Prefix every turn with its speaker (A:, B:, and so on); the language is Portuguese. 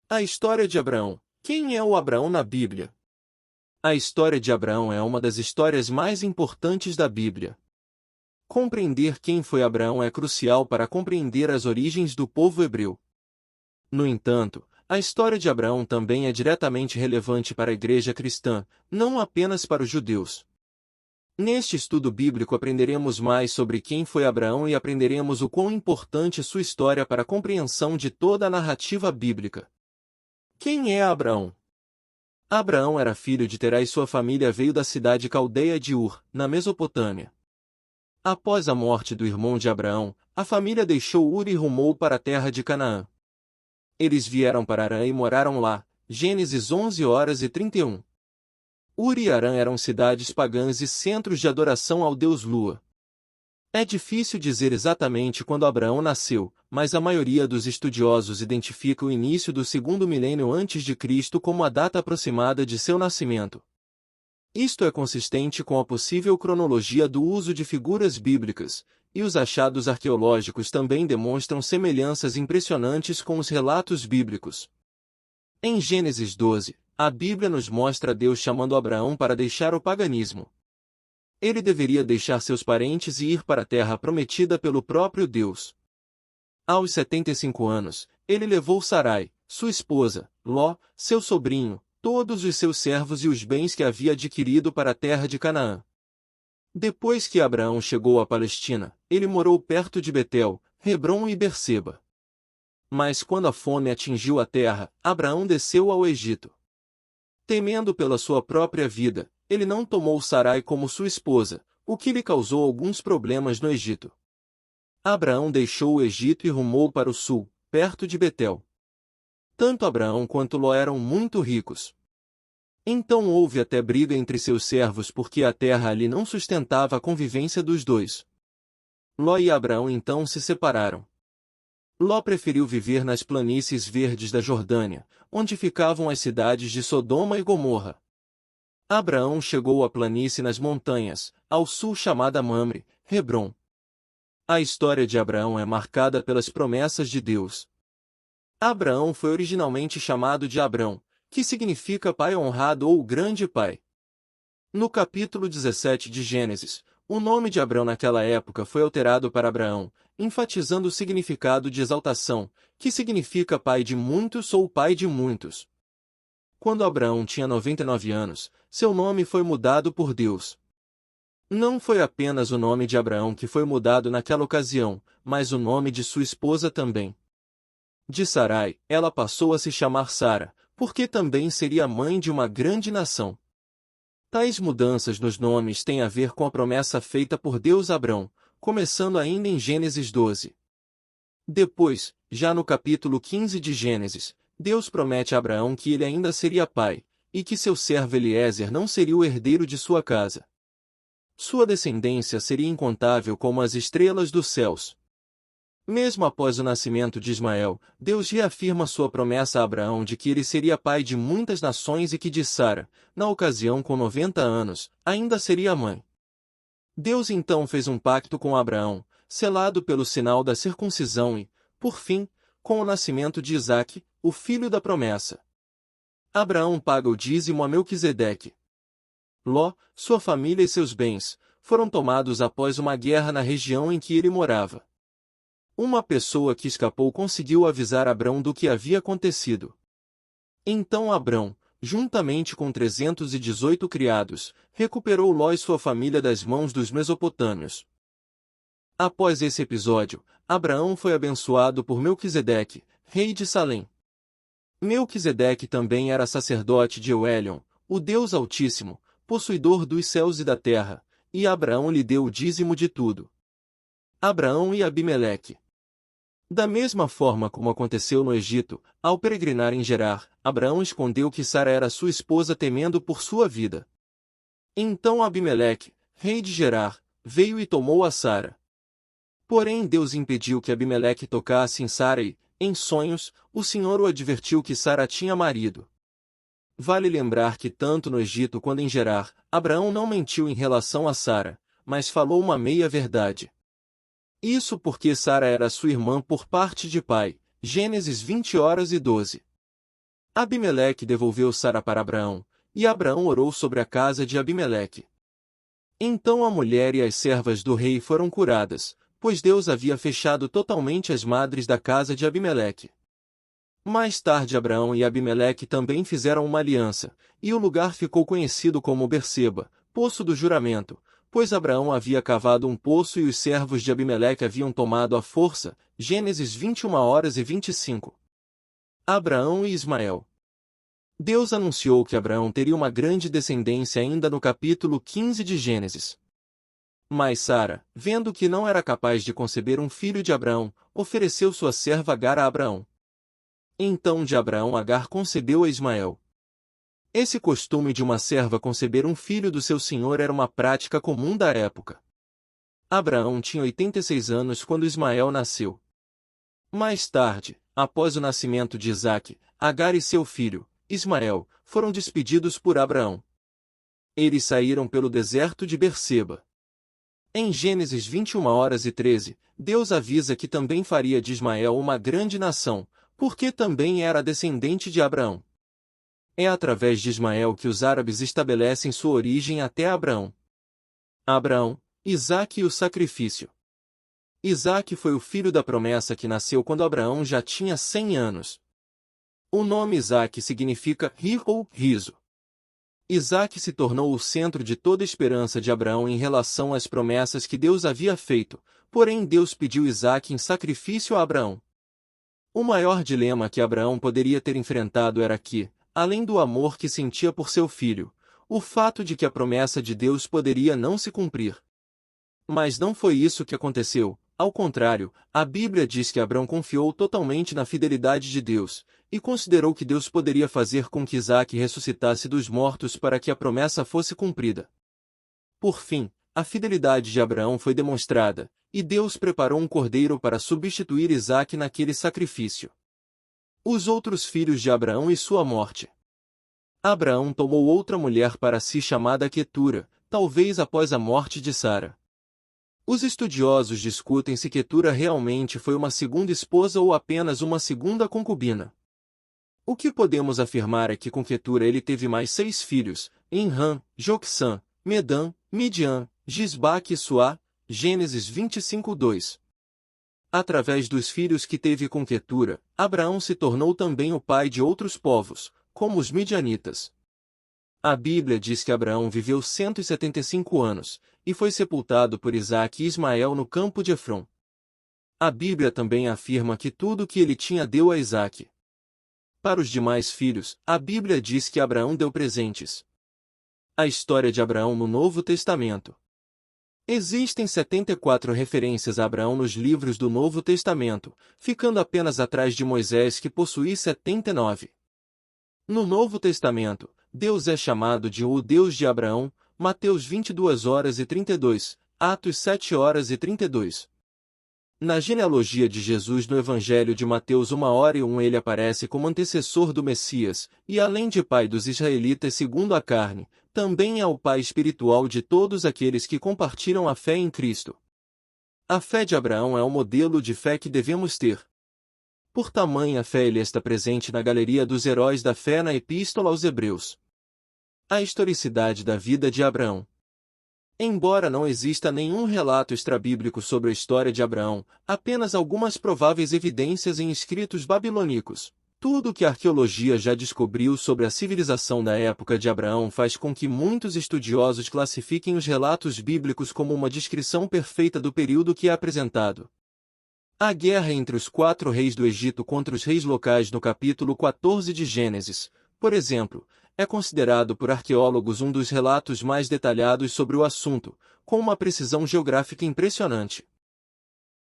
A: A história de Abraão. Quem é o Abraão na Bíblia? A história de Abraão é uma das histórias mais importantes da Bíblia. Compreender quem foi Abraão é crucial para compreender as origens do povo hebreu. No entanto, a história de Abraão também é diretamente relevante para a Igreja cristã, não apenas para os judeus. Neste estudo bíblico aprenderemos mais sobre quem foi Abraão e aprenderemos o quão importante é sua história para a compreensão de toda a narrativa bíblica. Quem é Abraão? Abraão era filho de Terá e sua família veio da cidade caldeia de Ur, na Mesopotâmia. Após a morte do irmão de Abraão, a família deixou Ur e rumou para a terra de Canaã. Eles vieram para Harã e moraram lá. Gênesis 11:31. Ur e Harã eram cidades pagãs e centros de adoração ao deus Lua. É difícil dizer exatamente quando Abraão nasceu, mas a maioria dos estudiosos identifica o início do segundo milênio antes de Cristo como a data aproximada de seu nascimento. Isto é consistente com a possível cronologia do uso de figuras bíblicas, e os achados arqueológicos também demonstram semelhanças impressionantes com os relatos bíblicos. Em Gênesis 12, a Bíblia nos mostra Deus chamando Abraão para deixar o paganismo. Ele deveria deixar seus parentes e ir para a terra prometida pelo próprio Deus. Aos 75 anos, ele levou Sarai, sua esposa, Ló, seu sobrinho, todos os seus servos e os bens que havia adquirido para a terra de Canaã. Depois que Abraão chegou à Palestina, ele morou perto de Betel, Hebrom e Berseba. Mas quando a fome atingiu a terra, Abraão desceu ao Egito. Temendo pela sua própria vida, ele não tomou Sarai como sua esposa, o que lhe causou alguns problemas no Egito. Abraão deixou o Egito e rumou para o sul, perto de Betel. Tanto Abraão quanto Ló eram muito ricos. Então houve até briga entre seus servos porque a terra ali não sustentava a convivência dos dois. Ló e Abraão então se separaram. Ló preferiu viver nas planícies verdes da Jordânia, onde ficavam as cidades de Sodoma e Gomorra. Abraão chegou à planície nas montanhas, ao sul chamada Mamre, Hebrom. A história de Abraão é marcada pelas promessas de Deus. Abraão foi originalmente chamado de Abrão, que significa pai honrado ou grande pai. No capítulo 17 de Gênesis, o nome de Abrão naquela época foi alterado para Abraão, enfatizando o significado de exaltação, que significa pai de muitos ou pai de muitos. Quando Abraão tinha 99 anos, seu nome foi mudado por Deus. Não foi apenas o nome de Abraão que foi mudado naquela ocasião, mas o nome de sua esposa também. De Sarai, ela passou a se chamar Sara, porque também seria mãe de uma grande nação. Tais mudanças nos nomes têm a ver com a promessa feita por Deus a Abrão, começando ainda em Gênesis 12. Depois, já no capítulo 15 de Gênesis, Deus promete a Abraão que ele ainda seria pai, e que seu servo Eliezer não seria o herdeiro de sua casa. Sua descendência seria incontável como as estrelas dos céus. Mesmo após o nascimento de Ismael, Deus reafirma sua promessa a Abraão de que ele seria pai de muitas nações e que de Sara, na ocasião com 90 anos, ainda seria mãe. Deus então fez um pacto com Abraão, selado pelo sinal da circuncisão e, por fim, com o nascimento de Isaque, o filho da promessa. Abraão paga o dízimo a Melquisedeque. Ló, sua família e seus bens, foram tomados após uma guerra na região em que ele morava. Uma pessoa que escapou conseguiu avisar Abrão do que havia acontecido. Então Abrão, juntamente com 318 criados, recuperou Ló e sua família das mãos dos mesopotâmios. Após esse episódio, Abraão foi abençoado por Melquisedeque, rei de Salém. Melquisedeque também era sacerdote de Euelion, o Deus Altíssimo, possuidor dos céus e da terra, e Abraão lhe deu o dízimo de tudo. Abraão e Abimeleque. Da mesma forma como aconteceu no Egito, ao peregrinar em Gerar, Abraão escondeu que Sara era sua esposa temendo por sua vida. Então Abimeleque, rei de Gerar, veio e tomou a Sara. Porém Deus impediu que Abimeleque tocasse em Sara e, em sonhos, o Senhor o advertiu que Sara tinha marido. Vale lembrar que tanto no Egito quanto em Gerar, Abraão não mentiu em relação a Sara, mas falou uma meia-verdade. Isso porque Sara era sua irmã por parte de pai. Gênesis 20:12. Abimeleque devolveu Sara para Abraão, e Abraão orou sobre a casa de Abimeleque. Então a mulher e as servas do rei foram curadas, pois Deus havia fechado totalmente as madres da casa de Abimeleque. Mais tarde Abraão e Abimeleque também fizeram uma aliança, e o lugar ficou conhecido como Berseba, Poço do Juramento, pois Abraão havia cavado um poço e os servos de Abimeleque haviam tomado à força. Gênesis 21:25. Abraão e Ismael. Deus anunciou que Abraão teria uma grande descendência ainda no capítulo 15 de Gênesis. Mas Sara, vendo que não era capaz de conceber um filho de Abraão, ofereceu sua serva Agar a Abraão. Então de Abraão Agar concebeu a Ismael. Esse costume de uma serva conceber um filho do seu senhor era uma prática comum da época. Abraão tinha 86 anos quando Ismael nasceu. Mais tarde, após o nascimento de Isaque, Agar e seu filho, Ismael, foram despedidos por Abraão. Eles saíram pelo deserto de Berseba. Em Gênesis 21:13, Deus avisa que também faria de Ismael uma grande nação, porque também era descendente de Abraão. É através de Ismael que os árabes estabelecem sua origem até Abraão. Abraão, Isaque e o sacrifício. Isaque foi o filho da promessa que nasceu quando Abraão já tinha 100 anos. O nome Isaque significa rir ou riso. Isaque se tornou o centro de toda a esperança de Abraão em relação às promessas que Deus havia feito, porém Deus pediu Isaque em sacrifício a Abraão. O maior dilema que Abraão poderia ter enfrentado era que, além do amor que sentia por seu filho, o fato de que a promessa de Deus poderia não se cumprir. Mas não foi isso que aconteceu, ao contrário, a Bíblia diz que Abraão confiou totalmente na fidelidade de Deus, e considerou que Deus poderia fazer com que Isaque ressuscitasse dos mortos para que a promessa fosse cumprida. Por fim, a fidelidade de Abraão foi demonstrada, e Deus preparou um cordeiro para substituir Isaque naquele sacrifício. Os outros filhos de Abraão e sua morte. Abraão tomou outra mulher para si chamada Quetura, talvez após a morte de Sara. Os estudiosos discutem se Quetura realmente foi uma segunda esposa ou apenas uma segunda concubina. O que podemos afirmar é que com Quetura ele teve mais 6 filhos, Enram, Joksã, Medã, Midian, Gisbaque e Suá, Gênesis 25:2. Através dos filhos que teve com Quetura, Abraão se tornou também o pai de outros povos, como os midianitas. A Bíblia diz que Abraão viveu 175 anos, e foi sepultado por Isaque e Ismael no campo de Efrom. A Bíblia também afirma que tudo o que ele tinha deu a Isaque. Para os demais filhos, a Bíblia diz que Abraão deu presentes. A história de Abraão no Novo Testamento. Existem 74 referências a Abraão nos livros do Novo Testamento, ficando apenas atrás de Moisés que possui 79. No Novo Testamento, Deus é chamado de o Deus de Abraão, Mateus 22:32, Atos 7:32. Na genealogia de Jesus no Evangelho de Mateus 1:1 ele aparece como antecessor do Messias, e além de pai dos israelitas segundo a carne, também é o pai espiritual de todos aqueles que compartilham a fé em Cristo. A fé de Abraão é o modelo de fé que devemos ter. Por tamanha fé ele está presente na galeria dos heróis da fé na Epístola aos Hebreus. A historicidade da vida de Abraão. Embora não exista nenhum relato extrabíblico sobre a história de Abraão, apenas algumas prováveis evidências em escritos babilônicos. Tudo o que a arqueologia já descobriu sobre a civilização da época de Abraão faz com que muitos estudiosos classifiquem os relatos bíblicos como uma descrição perfeita do período que é apresentado. A guerra entre os 4 reis do Egito contra os reis locais no capítulo 14 de Gênesis, por exemplo, é considerado por arqueólogos um dos relatos mais detalhados sobre o assunto, com uma precisão geográfica impressionante.